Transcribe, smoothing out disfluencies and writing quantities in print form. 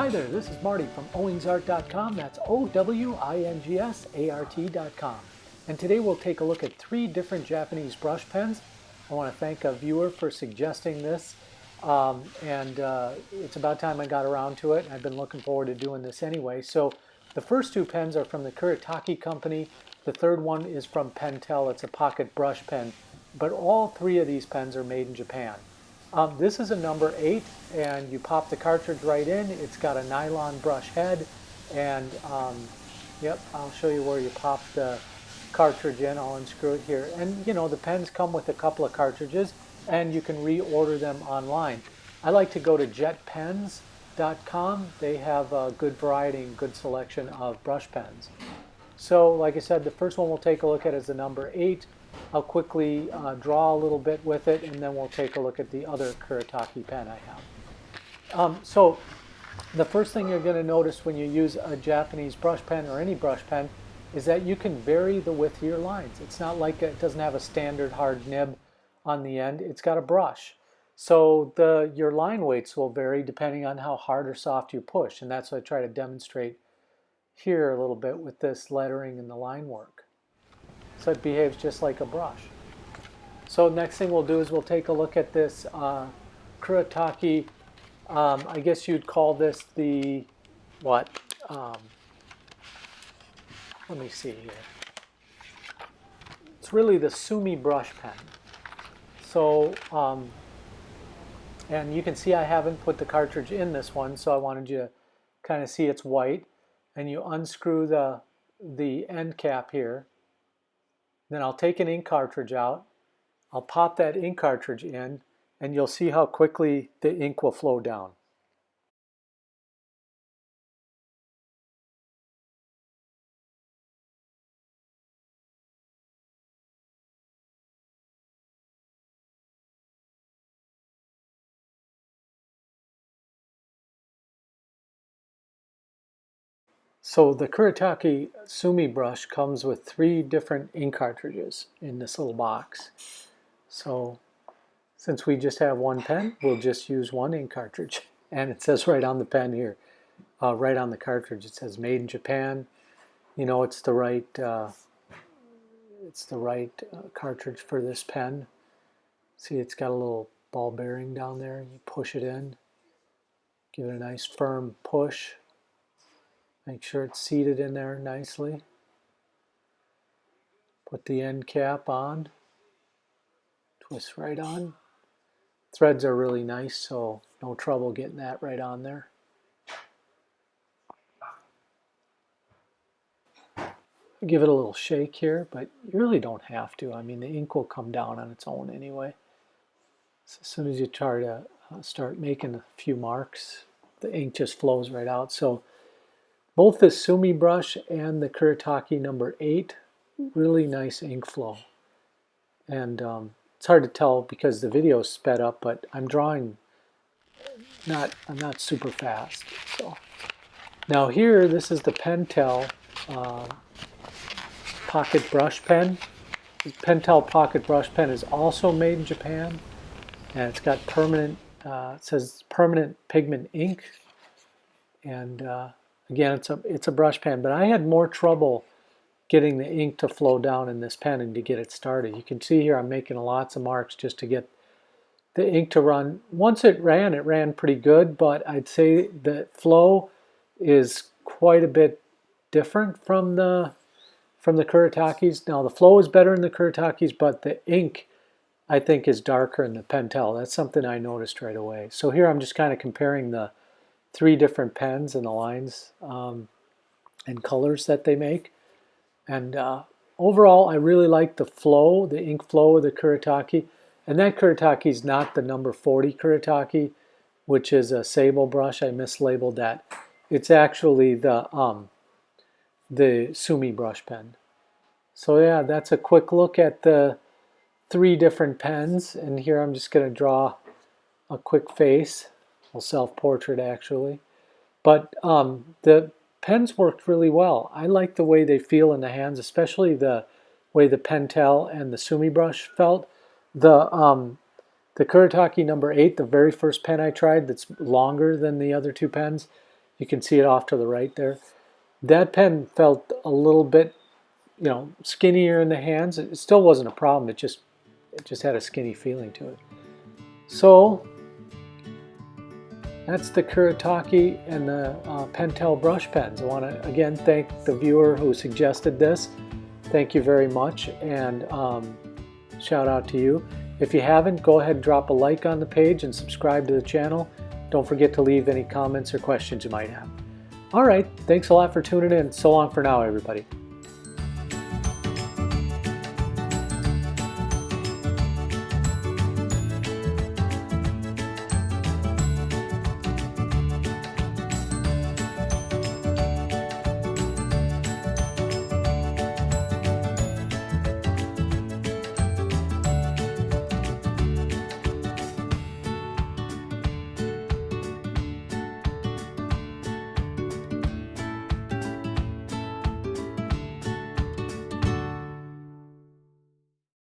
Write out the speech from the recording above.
Hi there, this is Marty from owingsart.com. That's OWINGSART.com. And today we'll take a look at 3 different Japanese brush pens. I want to thank a viewer for suggesting this. It's about time I got around to it. I've been looking forward to doing this anyway. So the first 2 pens are from the Kuretake company. The third one is from Pentel. It's a pocket brush pen. But all 3 of these pens are made in Japan. This is a number 8, and you pop the cartridge right in. It's got a nylon brush head, and yep, I'll show you where you pop the cartridge in. I'll unscrew it here. And you know, the pens come with a couple of cartridges, and you can reorder them online. I like to go to jetpens.com. They have a good variety and good selection of brush pens. So like I said, the first one we'll take a look at is the number 8. I'll quickly draw a little bit with it, and then we'll take a look at the other Kuretake pen I have. So the first thing you're going to notice when you use a Japanese brush pen or any brush pen is that you can vary the width of your lines. It's not like it doesn't have a standard hard nib on the end. It's got a brush. So your line weights will vary depending on how hard or soft you push, and that's what I try to demonstrate here a little bit with this lettering and the line work. So it behaves just like a brush. So next thing we'll do is we'll take a look at this Kuretake. I guess you'd call this the, what? Let me see here. It's really the Sumi brush pen. So, and you can see I haven't put the cartridge in this one, so I wanted you to kind of see it's white. And you unscrew the end cap here. Then I'll take an ink cartridge out, I'll pop that ink cartridge in, and you'll see how quickly the ink will flow down. So the Kuretake Sumi brush comes with 3 different ink cartridges in this little box. So since we just have one pen, we'll just use one ink cartridge. And it says right on the pen here, right on the cartridge, it says made in Japan. You know, it's the right cartridge for this pen. See, it's got a little ball bearing down there. You push it in, give it a nice firm push. Make sure it's seated in there nicely. Put the end cap on. Twist right on. Threads are really nice, so no trouble getting that right on there. Give it a little shake here, but you really don't have to. I mean, the ink will come down on its own anyway. So as soon as you try to start making a few marks, the ink just flows right out. So both the Sumi brush and the Kuretake number 8, really nice ink flow. And it's hard to tell because the video is sped up, but I'm drawing I'm not super fast. So now here, this is the Pentel pocket brush pen. The Pentel pocket brush pen is also made in Japan, and it's got permanent, it says permanent pigment ink. And again, it's a brush pen, but I had more trouble getting the ink to flow down in this pen and to get it started. You can see here I'm making lots of marks just to get the ink to run. Once it ran pretty good, but I'd say the flow is quite a bit different from the Kuretakes. Now the flow is better in the Kuretakes, but the ink I think is darker in the Pentel. That's something I noticed right away. So here I'm just kind of comparing the 3 different pens and the lines and colors that they make. And overall, I really like the flow, the ink flow of the Kuretake. And that Kuretake is not the number 40 Kuretake, which is a sable brush. I mislabeled that. It's actually the Sumi brush pen. So yeah, that's a quick look at the 3 different pens. And here I'm just going to draw a quick face, a self-portrait actually. But the pens worked really well. I like the way they feel in the hands, especially the way the Pentel and the Sumi brush felt. The Kuretake number 8, the very first pen I tried that's longer than the other 2 pens, You can see it off to the right there. That pen felt a little bit, skinnier in the hands. It still wasn't a problem. It just had a skinny feeling to it. So that's the Kuretake and the Pentel brush pens. I want to again thank the viewer who suggested this. Thank you very much, and shout out to you. If you haven't, go ahead and drop a like on the page and subscribe to the channel. Don't forget to leave any comments or questions you might have. All right, thanks a lot for tuning in. So long for now, everybody.